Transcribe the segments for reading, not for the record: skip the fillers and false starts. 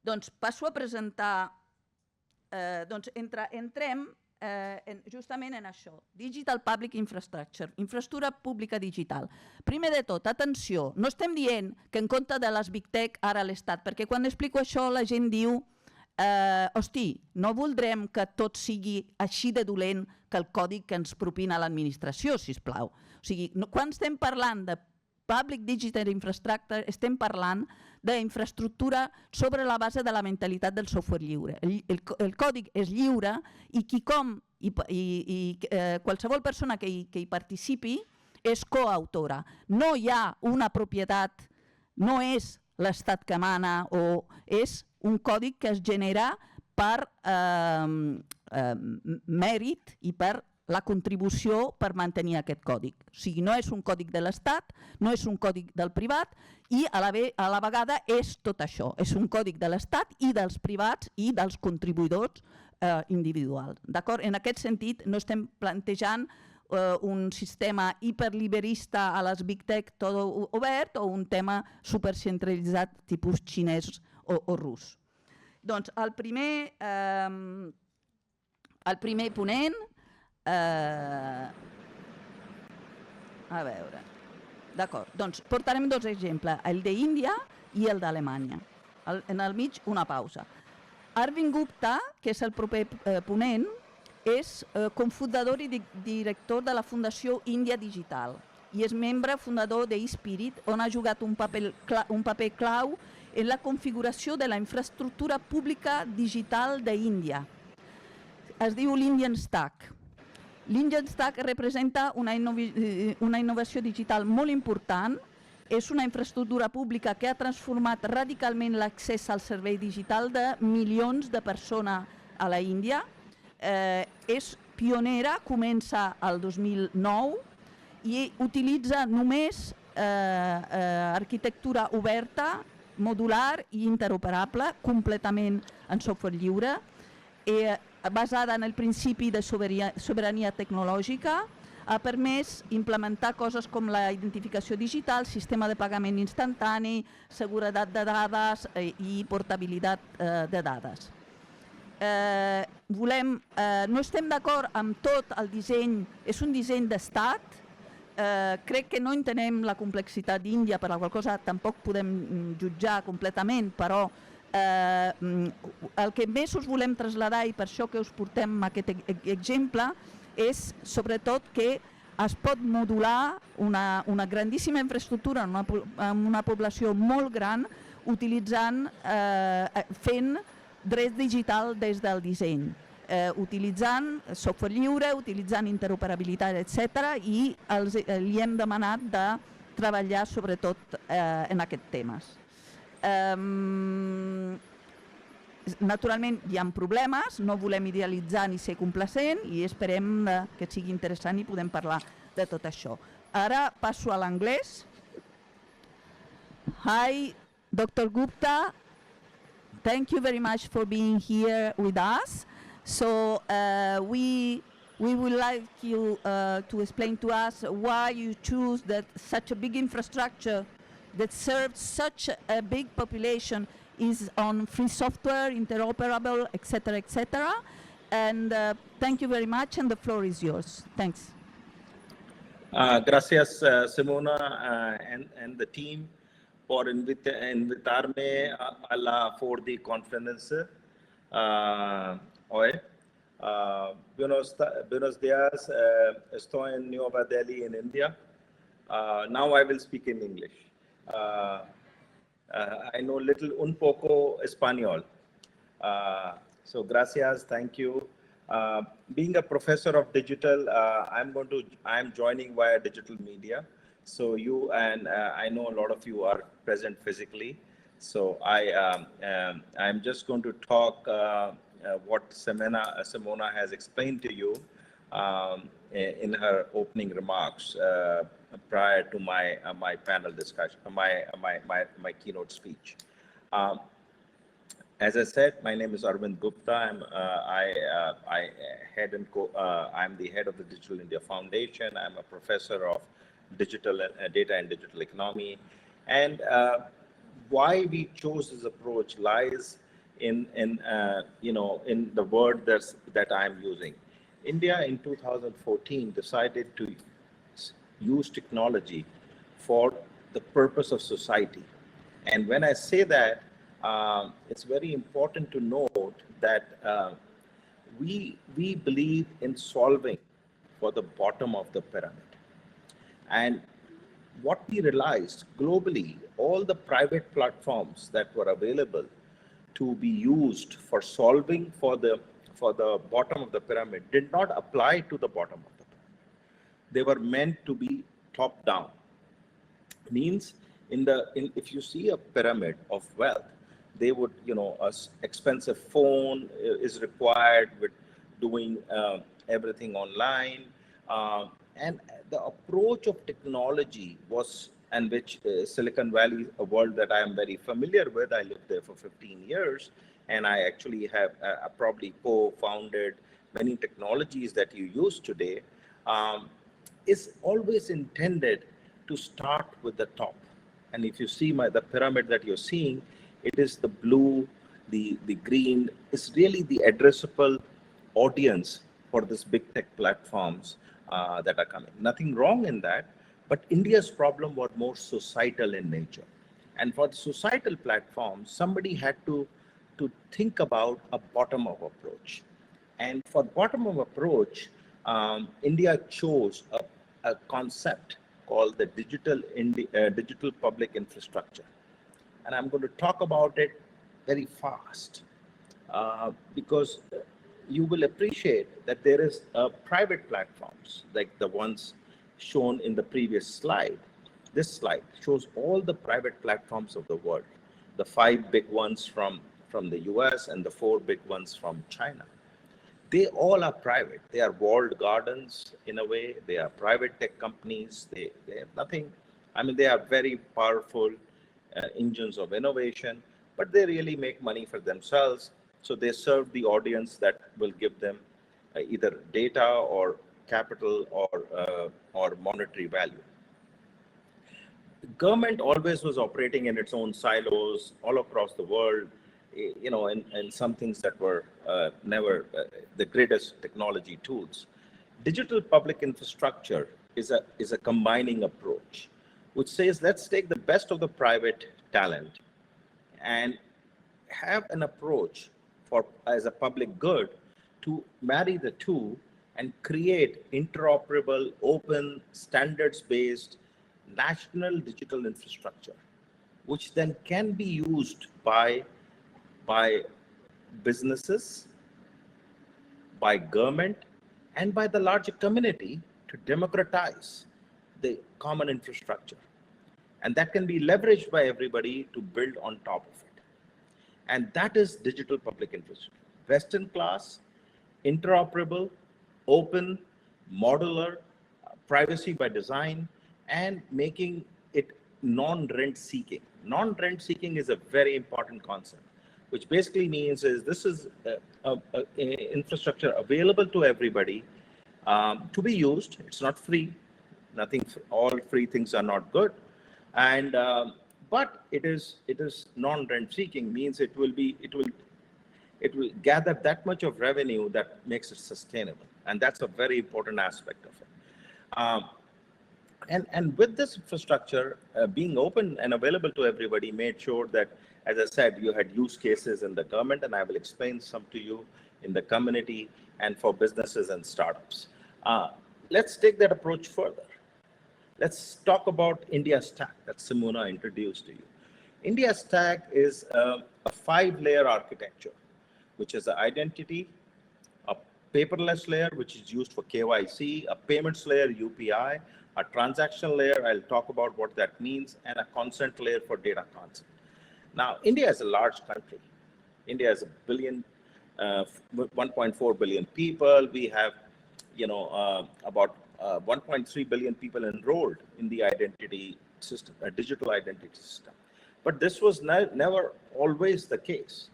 Doncs passo a presentar, entrem justament en això, Digital Public Infrastructure, infraestructura pública digital. Primer de tot, atenció, no estem dient que en compte de les Big Tech ara l'Estat, perquè quan explico això la gent diu hosti, no voldrem que tot sigui així de dolent que el codi que ens propina l'administració, sisplau. O sigui, quan estem parlant de Public Digital Infrastructure, estem parlant d'infraestructura sobre la base de la mentalitat del software lliure. El codi és lliure i qualsevol persona que hi participi és coautora. No hi ha una propietat, no és l'Estat que mana o és un codi que es genera per mèrit i per la contribució per mantenir aquest codi. O sigui, no és un codi de l'Estat, no és un codi del privat i a la vegada és tot això. És un codi de l'Estat i dels privats i dels contribuïdors individuals. En aquest sentit, no estem plantejant un sistema hiperliberista a les Big Tech tot obert o un tema supercentralitzat tipus xinès o rus. Doncs el primer ponent, a veure, d'acord, doncs portarem dos exemples, el d'Índia i el d'Alemanya. En el mig una pausa. Arvind Gupta, que és el proper ponent, és cofundador i director de la Fundació Índia Digital i és membre fundador d'eSpirit, on ha jugat un paper clau en la configuració de la infraestructura pública digital d'Índia. Es diu l'Indian Stack. L'Indian Stack representa una innovació digital molt important. És una infraestructura pública que ha transformat radicalment l'accés al servei digital de milions de persones a la Índia. És pionera, comença el 2009 i utilitza només arquitectura oberta, modular i interoperable, completament en software lliure, basada en el principi de sobirania tecnològica, ha permès implementar coses com la identificació digital, sistema de pagament instantani, seguretat de dades i portabilitat de dades. No estem d'acord amb tot el disseny, és un disseny d'estat, crec que no entenem la complexitat d'Índia, per la qual cosa tampoc podem jutjar completament, però el que més us volem traslladar i per això que us portem aquest exemple és sobretot que es pot modular una grandíssima infraestructura en una població molt gran utilitzant, fent dret digital des del disseny, utilitzant software lliure, utilitzant interoperabilitat, etc. I li hem demanat de treballar sobretot en aquests temes. Naturalment hi ha problemes, no volem idealitzar ni ser complacent i esperem que sigui interessant i podem parlar de tot això. Ara passo a l'anglès. Hi, Dr. Gupta. Thank you very much for being here with us. So we would like you to explain to us why you choose such a big infrastructure that serves such a big population is on free software, interoperable, etc., etc. And thank you very much, and the floor is yours. Thanks. Gracias, Simona and the team por invitarme for the conference hoy. Buenos días. Estoy en Nueva Delhi in India. Now I will speak in English. I know un poco español. So gracias, thank you. Being a professor of digital, I'm joining via digital media. So I know a lot of you are present physically. So I'm just going to talk what Simona has explained to you in her opening remarks prior to my panel discussion, my keynote speech. As I said, my name is Arvind Gupta. I'm the head of the Digital India Foundation. I'm a professor of digital data and digital economy. And why we chose this approach lies in the word that I'm using. India in 2014 decided to use technology for the purpose of society. And when I say that, it's very important to note that we believe in solving for the bottom of the pyramid. And what we realized globally, all the private platforms that were available to be used for solving for the bottom of the pyramid did not apply to the bottom of the pyramid. They were meant to be top down. Means if you see a pyramid of wealth, they would, a expensive phone is required with doing everything online. And the approach of technology was, and which Silicon Valley, a world that I am very familiar with. I lived there for 15 years, and I actually have probably co-founded many technologies that you use today, is always intended to start with the top. And if you see the pyramid that you're seeing, it is the blue, the green, is really the addressable audience for this big tech platforms that are coming. Nothing wrong in that, but India's problem was more societal in nature. And for the societal platforms, somebody had to think about a bottom-up approach. And for bottom-up approach, India chose a concept called the digital public infrastructure. And I'm going to talk about it very fast because you will appreciate that there is private platforms like the ones shown in the previous slide. This slide shows all the private platforms of the world, the 5 big ones from the US and the 4 big ones from China. They all are private. They are walled gardens in a way. They are private tech companies. They have nothing. I mean, they are very powerful engines of innovation, but they really make money for themselves. So they serve the audience that will give them either data or capital or monetary value. The government always was operating in its own silos all across the world, and some things that were never the greatest technology tools. Digital public infrastructure is a combining approach, which says let's take the best of the private talent and have an approach as a public good to marry the two and create interoperable, open, standards-based national digital infrastructure, which then can be used by businesses, by government, and by the larger community to democratize the common infrastructure. And that can be leveraged by everybody to build on top of it. And that is digital public infrastructure. Best in class, interoperable, open, modular, privacy by design, and making it non-rent seeking. Non-rent seeking is a very important concept, which basically means is this is infrastructure available to everybody to be used. It's not free. Nothing. All free things are not good, and but it is non-rent seeking, means it will gather that much of revenue that makes it sustainable, and that's a very important aspect of it. And with this infrastructure being open and available to everybody, made sure that, as I said, you had use cases in the government, and I will explain some to you in the community and for businesses and startups. Let's take that approach further. Let's talk about India Stack that Simona introduced to you. India Stack is a 5-layer architecture, which is the identity, a paperless layer, which is used for KYC, a payments layer, UPI, a transaction layer, I'll talk about what that means, and a consent layer for data consent. Now, India is a large country. India is 1.4 billion people. We have, about 1.3 billion people enrolled in the identity system, a digital identity system. But this was never always the case.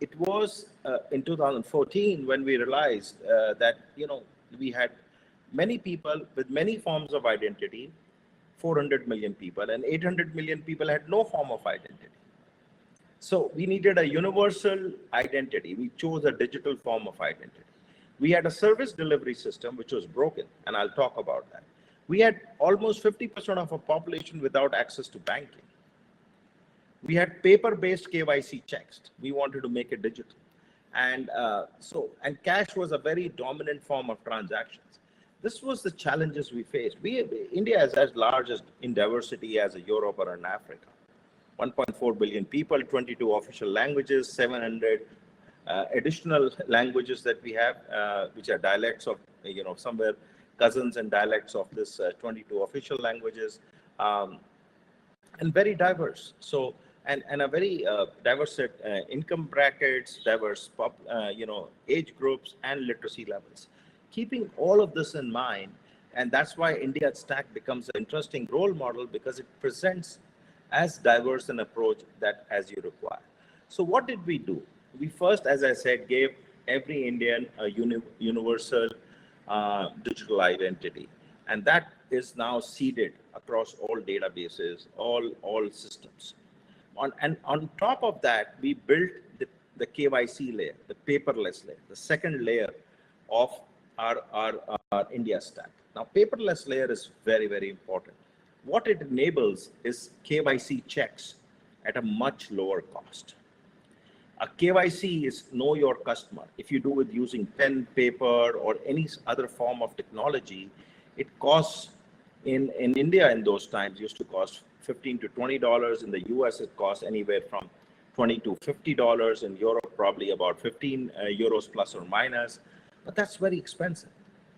It was in 2014 when we realized that, we had many people with many forms of identity, 400 million people, and 800 million people had no form of identity. So we needed a universal identity. We chose a digital form of identity. We had a service delivery system which was broken, and I'll talk about that. We had almost 50% of our population without access to banking. We had paper-based KYC checks. We wanted to make it digital. And and cash was a very dominant form of transactions. This was the challenges we faced. India is as large in diversity as Europe or in Africa. 1.4 billion people, 22 official languages, 700 additional languages that we have, which are dialects of, somewhere cousins and dialects of this 22 official languages, and very diverse. So, and a very diverse income brackets, diverse age groups and literacy levels. Keeping all of this in mind, and that's why India Stack becomes an interesting role model, because it presents as diverse an approach that as you require. So what did we do? We first, as I said, gave every Indian a universal digital identity, and that is now seeded across all databases, all systems. On top of that, we built the KYC layer, the paperless layer, the second layer of our India Stack. Now, paperless layer is very, very important. What it enables is KYC checks at a much lower cost. A KYC is know your customer. If you do it using pen, paper, or any other form of technology, it costs in India in those times used to cost $15 to $20. In the US, it costs anywhere from $20 to $50. In Europe, probably about 15 euros plus or minus. But that's very expensive.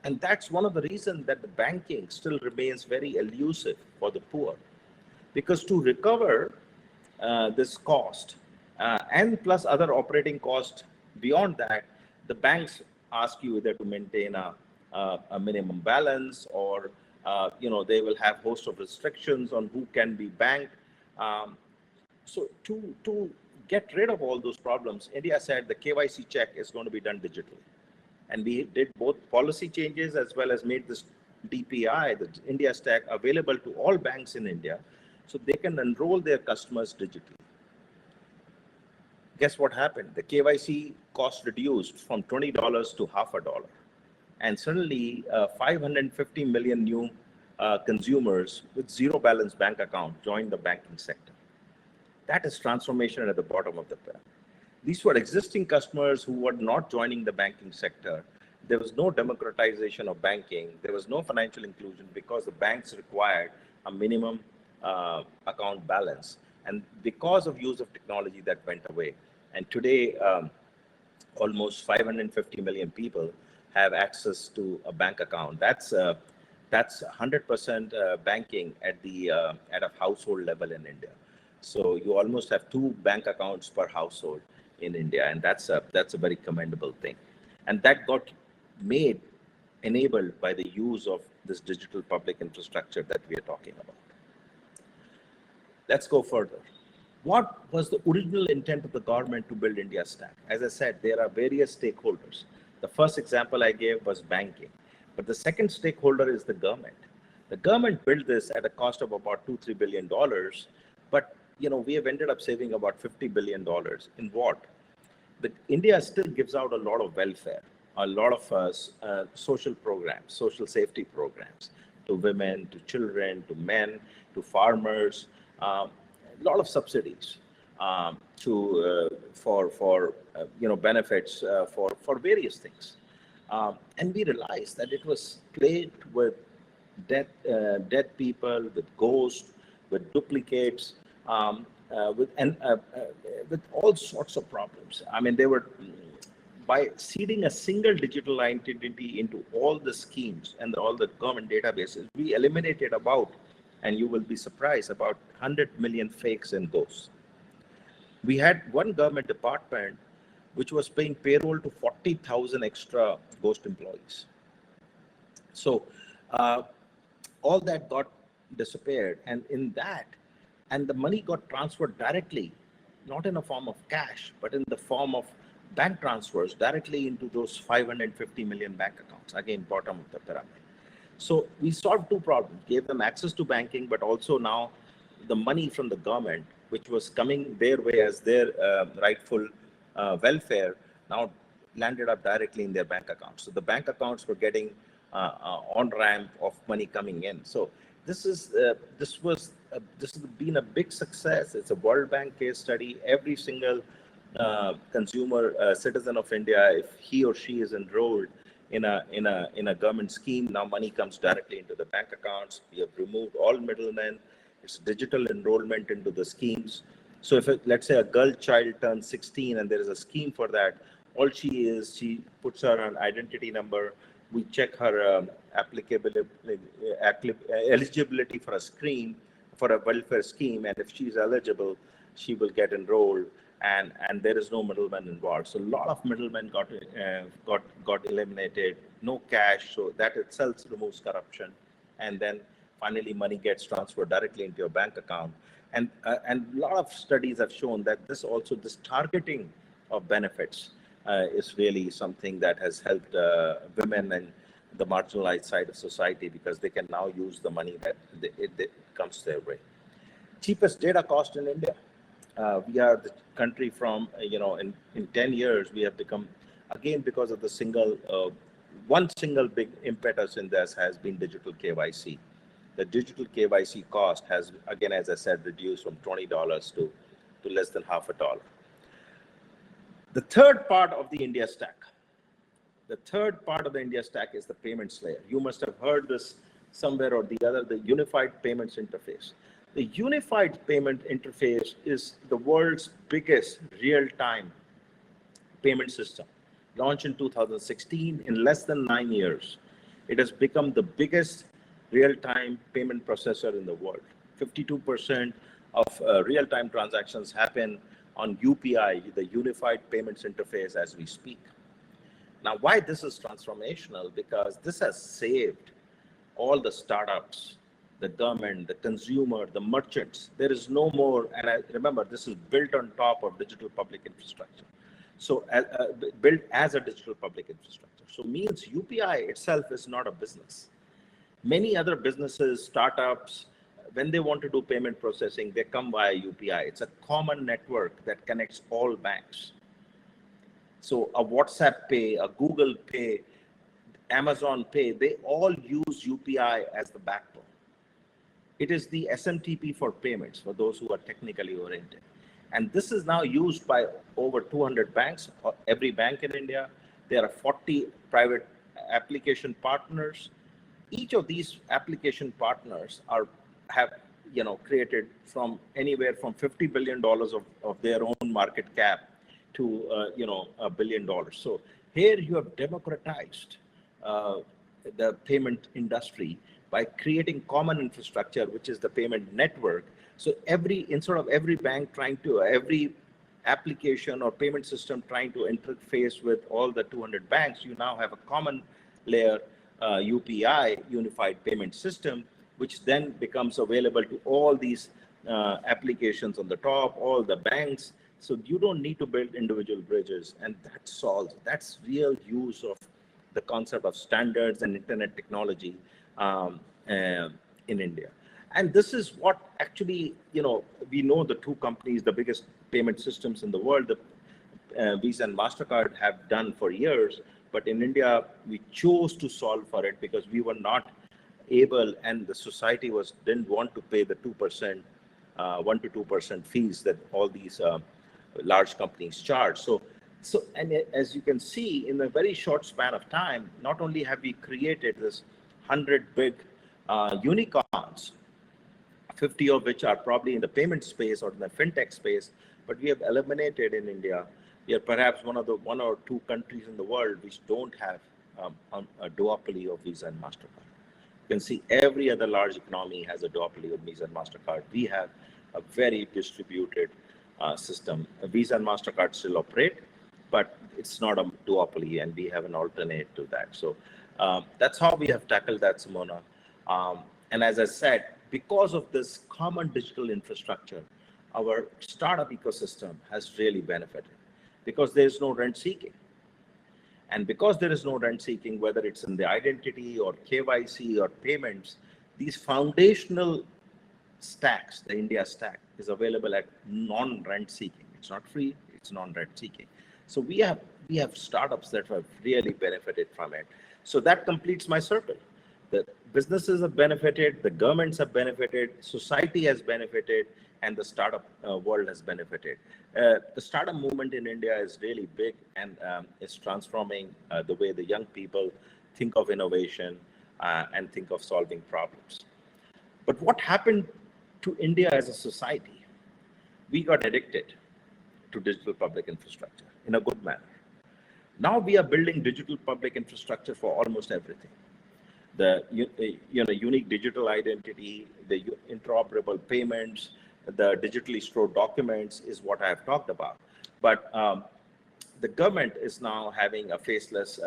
And that's one of the reasons that the banking still remains very elusive for the poor. Because to recover this cost, and plus other operating costs beyond that, the banks ask you either to maintain a minimum balance, or they will have a host of restrictions on who can be banked. So to get rid of all those problems, India said the KYC check is going to be done digitally. And we did both policy changes as well as made this DPI, the India Stack, available to all banks in India, so they can enroll their customers digitally. Guess what happened? The KYC cost reduced from $20 to $0.50. And suddenly 550 million new consumers with zero balance bank account joined the banking sector. That is transformation at the bottom of the pyramid. These were existing customers who were not joining the banking sector. There was no democratization of banking. There was no financial inclusion because the banks required a minimum account balance. And because of use of technology, that went away. And today, almost 550 million people have access to a bank account. That's 100% banking at a household level in India. So you almost have 2 bank accounts per household in India, and that's a very commendable thing. And that got enabled by the use of this digital public infrastructure that we are talking about. Let's go further. What was the original intent of the government to build India Stack? As I said, there are various stakeholders. The first example I gave was banking, but the second stakeholder is the government. The government built this at a cost of about $2-3 billion, but we have ended up saving about $50 billion. In what? India still gives out a lot of welfare, a lot of social programs, social safety programs to women, to children, to men, to farmers, a lot of subsidies for benefits for various things. And we realized that it was plagued with dead people, with ghosts, with duplicates, with all sorts of problems. I mean, they were, by seeding a single digital identity into all the schemes and all the government databases, we eliminated about, and you will be surprised, about 100 million fakes and ghosts. We had one government department which was paying payroll to 40,000 extra ghost employees. So all that got disappeared, and the money got transferred directly, not in a form of cash, but in the form of bank transfers directly into those 550 million bank accounts, again, bottom of the pyramid. So we solved 2 problems, gave them access to banking, but also now the money from the government which was coming their way as their rightful welfare, now landed up directly in their bank accounts. So the bank accounts were getting on-ramp of money coming in. So this has been a big success. It's a World Bank case study. Every single consumer citizen of India, if he or she is enrolled in a government scheme, now money comes directly into the bank accounts. We have removed all middlemen. It's digital enrollment into the schemes. So if let's say a girl child turns 16 and there is a scheme for that, all she puts her an identity number. We check her eligibility for a welfare scheme, and if she's eligible, she will get enrolled, and there is no middleman involved. So a lot of middlemen got eliminated. No cash, so that itself removes corruption, and then finally money gets transferred directly into your bank account. And a lot of studies have shown that this targeting of benefits is really something that has helped women and the marginalized side of society, because they can now use the money that it comes their way. Cheapest data cost in India. We are the country from, in 10 years, we have become, again, because of the one single big impetus in this has been digital KYC. The digital KYC cost has, again, as I said, reduced from $20 to less than half a dollar. The third part of the India stack. The third part of the India stack is the payments layer. You must have heard this somewhere or the other, the unified payments interface. The unified payment interface is the world's biggest real-time payment system. Launched in 2016, in less than 9 years, it has become the biggest real-time payment processor in the world. 52% of real-time transactions happen on UPI, the Unified Payments Interface, as we speak. Now, why this is transformational? Because this has saved all the startups, the government, the consumer, the merchants. There is no more, and remember, this is built on top of digital public infrastructure. So built as a digital public infrastructure. So means UPI itself is not a business. Many other businesses, startups, when they want to do payment processing, they come via UPI. It's a common network that connects all banks. So a WhatsApp Pay, a Google Pay, Amazon Pay, they all use UPI as the backbone. It is the SMTP for payments, for those who are technically oriented. And this is now used by over 200 banks, every bank in India. There are 40 private application partners. Each of these application partners have created from anywhere from $50 billion of their own market cap to $1 billion. So here you have democratized the payment industry by creating common infrastructure, which is the payment network. So instead of every bank every application or payment system trying to interface with all the 200 banks, you now have a common layer UPI, Unified Payment System, which then becomes available to all these applications on the top, all the banks. So you don't need to build individual bridges, and that's real use of the concept of standards and internet technology in India. And this is what actually, we know the two companies, the biggest payment systems in the world, the Visa and MasterCard have done for years. But in India, we chose to solve for it because we were not able, and the society didn't want to pay the 2%, 1 to 2% fees that all these large companies charge. And as you can see, in a very short span of time, not only have we created this 100 big unicorns, 50 of which are probably in the payment space or in the fintech space, but we have eliminated in India. We are perhaps one or two countries in the world which don't have a duopoly of Visa and MasterCard. You can see every other large economy has a duopoly of Visa and MasterCard. We have a very distributed system. Visa and MasterCard still operate, but it's not a duopoly, and we have an alternate to that. So that's how we have tackled that, Simona. And as I said, because of this common digital infrastructure, our startup ecosystem has really benefited because there is no rent seeking. And because there is no rent seeking, whether it's in the identity or KYC or payments, these foundational stacks, the India stack, is available at non-rent seeking. It's not free, it's non-rent seeking. So we have startups that have really benefited from it. So that completes my circle. The businesses have benefited, the governments have benefited, society has benefited, and the startup world has benefited. The startup movement in India is really big and is transforming the way the young people think of innovation and think of solving problems. But what happened to India as a society? We got addicted to digital public infrastructure in a good manner. Now we are building digital public infrastructure for almost everything. The unique digital identity, the interoperable payments, the digitally stored documents is what I have talked about. But the government is now having a faceless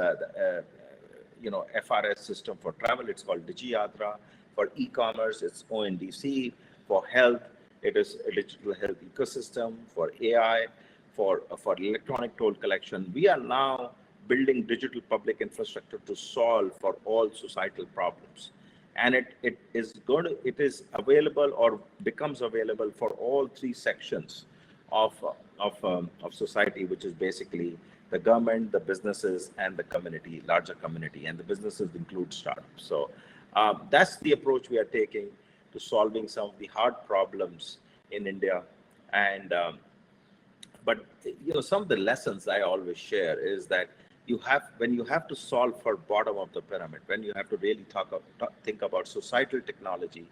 FRS system for travel. It's called DigiYatra. For e-commerce, it's ONDC. For health, it is a digital health ecosystem. For AI, for electronic toll collection, we are now building digital public infrastructure to solve for all societal problems. And it is available or becomes available for all three sections of society, which is basically the government, the businesses, and the community, larger community, and the businesses include startups. So that's the approach we are taking to solving some of the hard problems in India. And but some of the lessons I always share is that when you have to solve for bottom of the pyramid, when you have to really think about societal technology,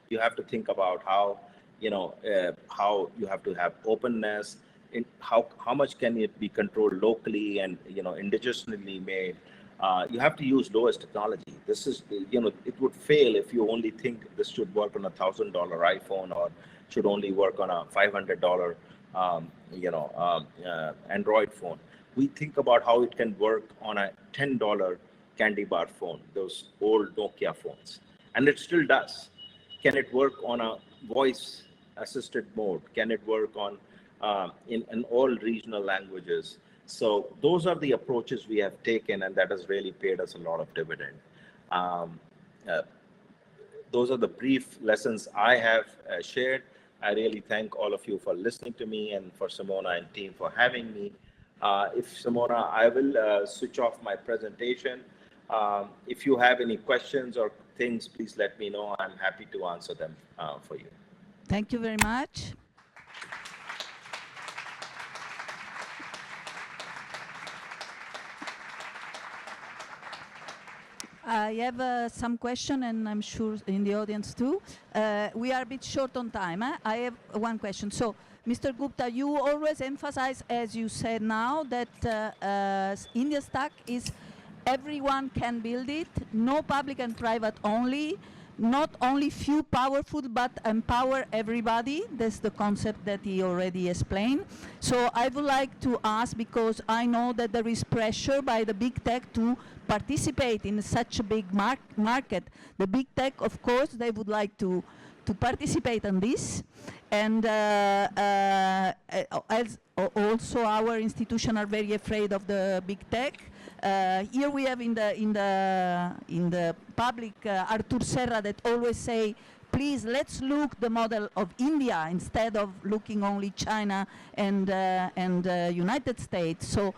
you have to think about how how you have to have openness, in how much can it be controlled locally and indigenously made. You have to use lowest technology. This is it would fail if you only think this should work on $1,000 iPhone or should only work on a $500 Android phone. We think about how it can work on a $10 candy bar phone, those old Nokia phones, and it still does. Can it work on a voice assisted mode? Can it work on in all regional languages? So those are the approaches we have taken, and that has really paid us a lot of dividend. Those are the brief lessons I have shared. I really thank all of you for listening to me and for Simona and team for having me. If Simona, I will switch off my presentation. If you have any questions or things, please let me know. I'm happy to answer them for you. Thank you very much. I have some question, and I'm sure in the audience too. We are a bit short on time. I have one question. So, Mr. Gupta, you always emphasize, as you said now, that India stack is everyone can build it, no public and private only, not only few powerful, but empower everybody. That's the concept that he already explained. So I would like to ask, because I know that there is pressure by the big tech to participate in such a big market. The big tech, of course, they would like to participate in this. And as also our institutions are very afraid of the big tech. Here we have in the public Artur Serra that always say, please let's look the model of India instead of looking only China and United States. So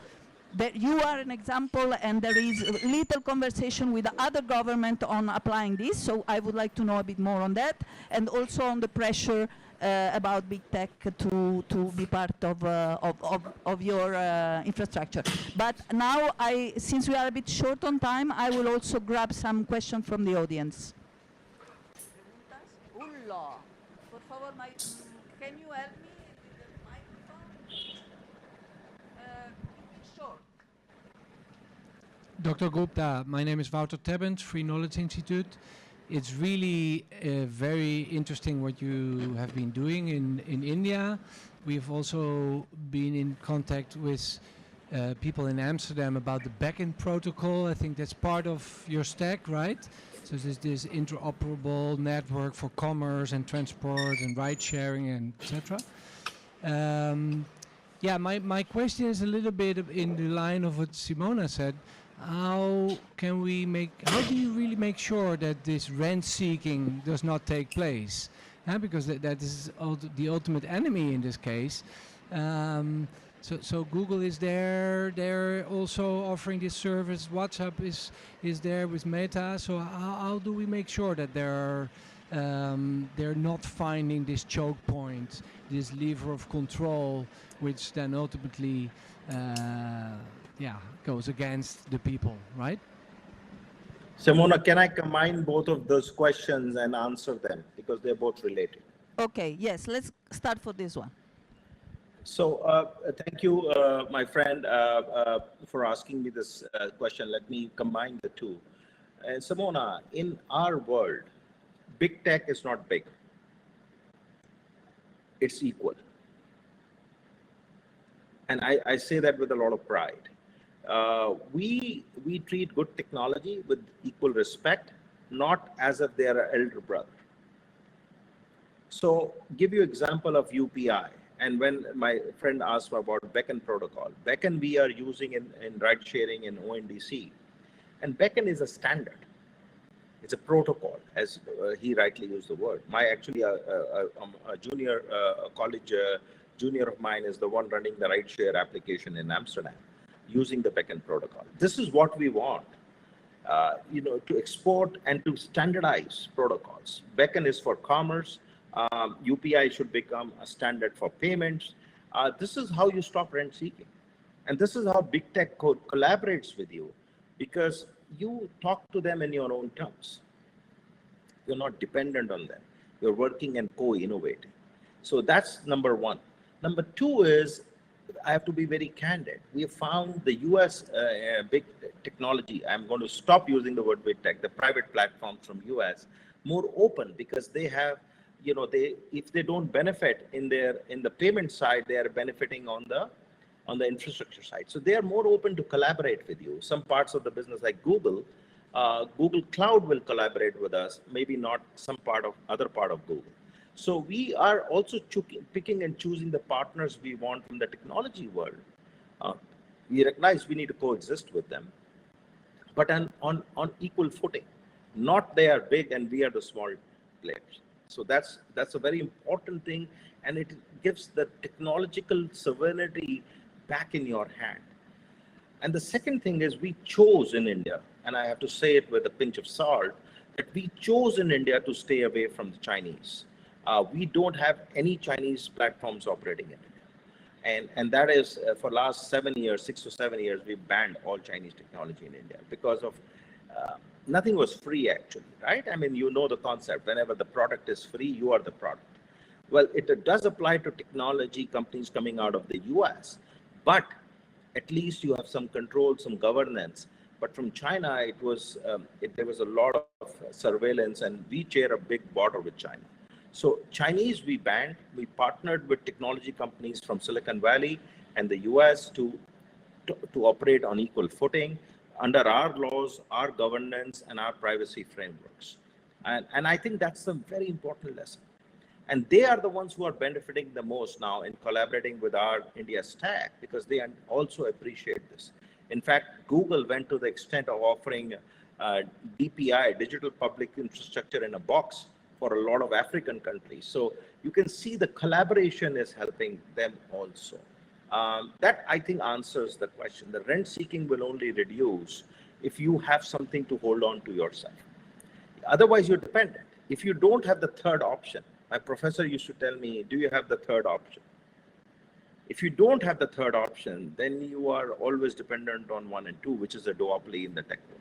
you are an example, and there is little conversation with the other government on applying this. So I would like to know a bit more on that, and also on the pressure about big tech to be part of your infrastructure. But now, since we are a bit short on time, I will also grab some questions from the audience. Por favor, can you help me with the microphone? Short. Dr. Gupta, my name is Wouter Tebbens, Free Knowledge Institute. It's really very interesting what you have been doing in India. We've also been in contact with people in Amsterdam about the backend protocol. I think that's part of your stack, right? So there's this interoperable network for commerce and transport and ride sharing and etc. Yeah, my question is a little bit in the line of what Simona said. How do you really make sure that this rent seeking does not take place? because that is the ultimate enemy in this case. So Google is there. They're also offering this service. WhatsApp is there with Meta. So how do we make sure that they're not finding this choke point, this lever of control, which then ultimately goes against the people, right? Simona, can I combine both of those questions and answer them because they're both related? Okay, yes, let's start for this one. So thank you, my friend, for asking me this question. Let me combine the two. Simona, in our world, big tech is not big. It's equal. And I say that with a lot of pride. We treat good technology with equal respect, not as if they are an elder brother. So give you example of UPI. And when my friend asked about Beacon protocol, Beacon we are using in ride sharing in ONDC. And Beacon is a standard. It's a protocol, as he rightly used the word. A junior college junior of mine is the one running the ride share application in Amsterdam, using the Beacon protocol. This is what we want, to export and to standardize protocols. Beacon is for commerce. UPI should become a standard for payments. This is how you stop rent seeking. And this is how big tech collaborates with you, because you talk to them in your own terms. You're not dependent on them. You're working and co-innovating. So that's number one. Number two is, I have to be very candid. We have found the US big technology, I'm going to stop using the word big tech, the private platforms from US, more open because they have, if they don't benefit in the payment side, they are benefiting on the infrastructure side. So they are more open to collaborate with you. Some parts of the business like Google Cloud will collaborate with us, maybe not some other part of Google. So we are also picking and choosing the partners we want from the technology world. We recognize we need to coexist with them, but on equal footing. Not they are big and we are the small players. So that's a very important thing, and it gives the technological sovereignty back in your hand. And the second thing is, we chose in India, and I have to say it with a pinch of salt, that we chose in India to stay away from the Chinese. We don't have any Chinese platforms operating in India. And that is for last 6 to 7 years, we banned all Chinese technology in India because of nothing was free actually, right? I mean, you know the concept. Whenever the product is free, you are the product. Well, it does apply to technology companies coming out of the US, but at least you have some control, some governance. But from China, there was a lot of surveillance, and we share a big border with China. So Chinese we banned. We partnered with technology companies from Silicon Valley and the US to operate on equal footing under our laws, our governance, and our privacy frameworks. And I think that's a very important lesson. And they are the ones who are benefiting the most now in collaborating with our India stack, because they also appreciate this. In fact, Google went to the extent of offering DPI, digital public infrastructure in a box, for a lot of African countries. So you can see the collaboration is helping them also. That, I think, answers the question. The rent seeking will only reduce if you have something to hold on to yourself. Otherwise, you're dependent. If you don't have the third option, my professor used to tell me, do you have the third option? If you don't have the third option, then you are always dependent on 1 and 2, which is a duopoly in the tech world.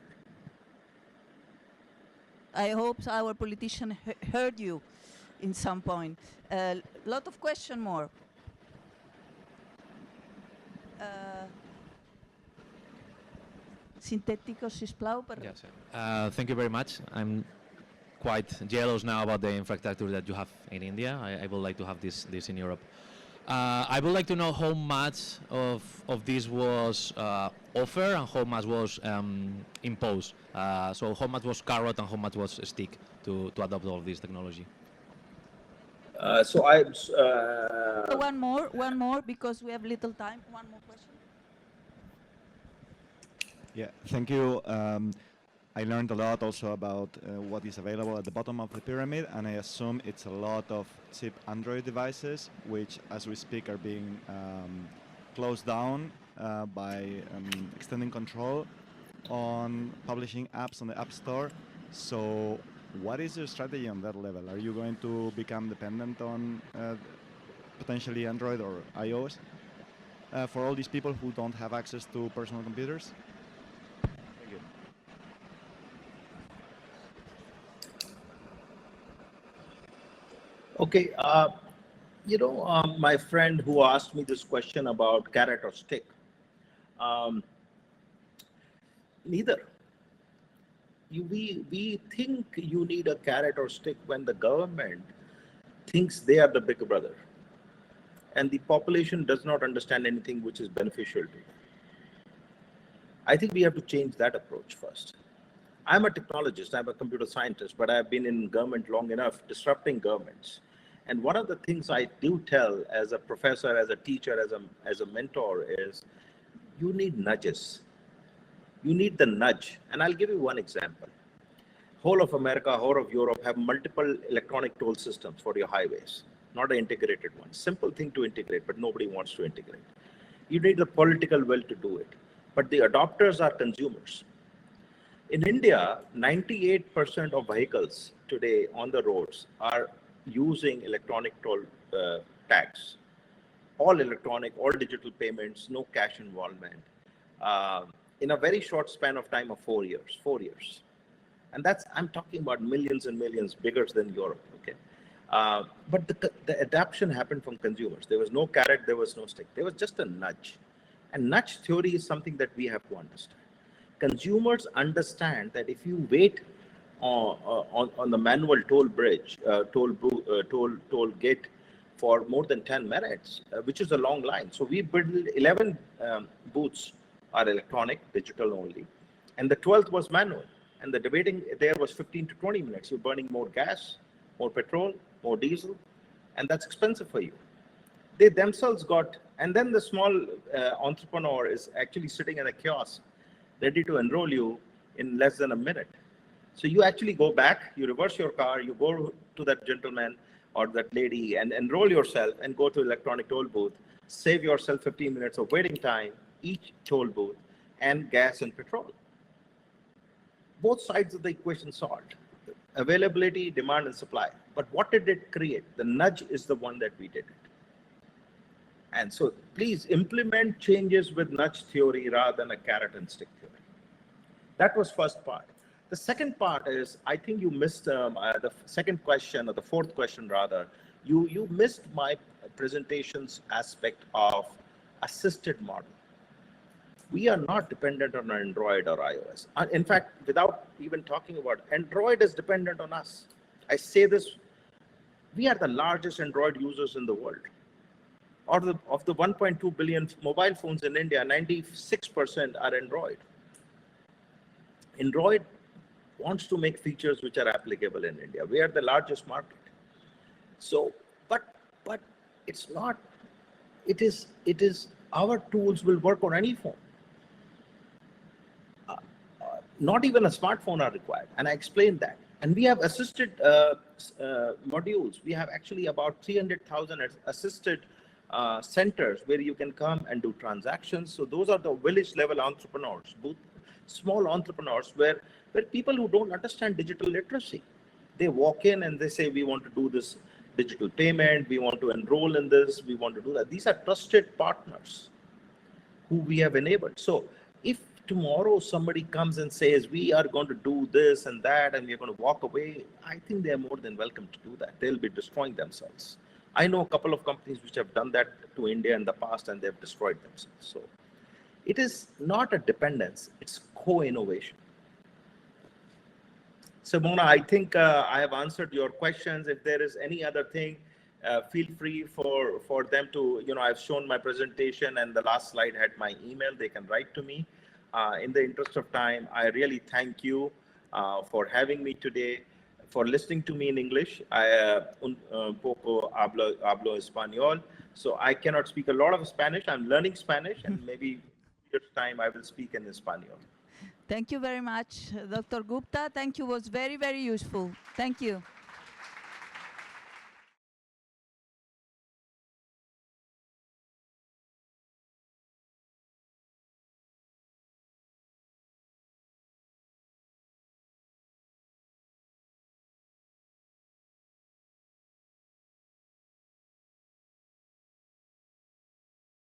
I hope our politician heard you in some point. Lot of question more. Sintètico, sisplau. Yes. Thank you very much. I'm quite jealous now about the infrastructure that you have in India. I would like to have this in Europe. I would like to know how much of this was offered and how much was imposed. So how much was carrot and how much was stick to adopt all of this technology? So I One more, because we have little time. One more question. Yeah, thank you. I learned a lot also about what is available at the bottom of the pyramid, and I assume it's a lot of cheap Android devices, which as we speak are being closed down by extending control on publishing apps on the App Store. So what is your strategy on that level? Are you going to become dependent on potentially Android or iOS for all these people who don't have access to personal computers? Thank you. Okay, my friend who asked me this question about carrot or stick, neither. We think you need a carrot or stick when the government thinks they are the big brother, and the population does not understand anything which is beneficial to them. I think we have to change that approach first. I'm a technologist, I'm a computer scientist, but I've been in government long enough disrupting governments. And one of the things I do tell as a professor, as a teacher, as a mentor is you need nudges. You need the nudge. And I'll give you one example. Whole of America, whole of Europe have multiple electronic toll systems for your highways, not an integrated one. Simple thing to integrate, but nobody wants to integrate. You need the political will to do it. But the adopters are consumers. In India, 98% of vehicles today on the roads are using electronic toll tags. All electronic, all digital payments, no cash involvement. In a very short span of time of 4 years. And that's, I'm talking about millions and millions, bigger than Europe, okay? But the adoption happened from consumers. There was no carrot, there was no stick. There was just a nudge. And nudge theory is something that we have to understand. Consumers understand that if you wait on the manual toll bridge, toll gate for more than 10 minutes, which is a long line. So we built 11 booths are electronic, digital only, and the 12th was manual. And the debating there was 15 to 20 minutes. You're burning more gas, more petrol, more diesel, and that's expensive for you. They themselves got, and then the small entrepreneur is actually sitting in a kiosk, ready to enroll you in less than a minute. So you actually go back, you reverse your car, you go to that gentleman or that lady and enroll yourself and go to electronic toll booth, save yourself 15 minutes of waiting time, each toll booth, and gas and petrol. Both sides of the equation solved. Availability, demand, and supply. But what did it create? The nudge is the one that we did it. And so please implement changes with nudge theory rather than a carrot and stick theory. That was first part. The second part is, I think you missed the second question, or the fourth question rather. You missed my presentation's aspect of assisted model. We are not dependent on Android or iOS. In fact, without even talking about Android is dependent on us. I say this, we are the largest Android users in the world. Of the 1.2 billion mobile phones in India, 96% are Android. Android wants to make features which are applicable in India. We are the largest market. So, but it's not, it is our tools will work on any phone. Not even a smartphone are required. And I explained that. And we have assisted modules. We have actually about 300,000 assisted centers where you can come and do transactions. So those are the village level entrepreneurs, both small entrepreneurs where people who don't understand digital literacy, they walk in and they say, we want to do this digital payment, we want to enroll in this, we want to do that. These are trusted partners who we have enabled. So if tomorrow somebody comes and says, we are going to do this and that, and we're going to walk away, I think they're more than welcome to do that. They'll be destroying themselves. I know a couple of companies which have done that to India in the past and they've destroyed themselves. So it is not a dependence, it's co-innovation. Simona, I think I have answered your questions. If there is any other thing, feel free for them to, I've shown my presentation and the last slide had my email, they can write to me. In the interest of time, I really thank you for having me today, for listening to me in English. I un poco hablo español, so I cannot speak a lot of Spanish. I'm learning Spanish, and maybe this time I will speak in Espanol. Thank you very much, Dr. Gupta. Thank you. Was very, very useful. Thank you.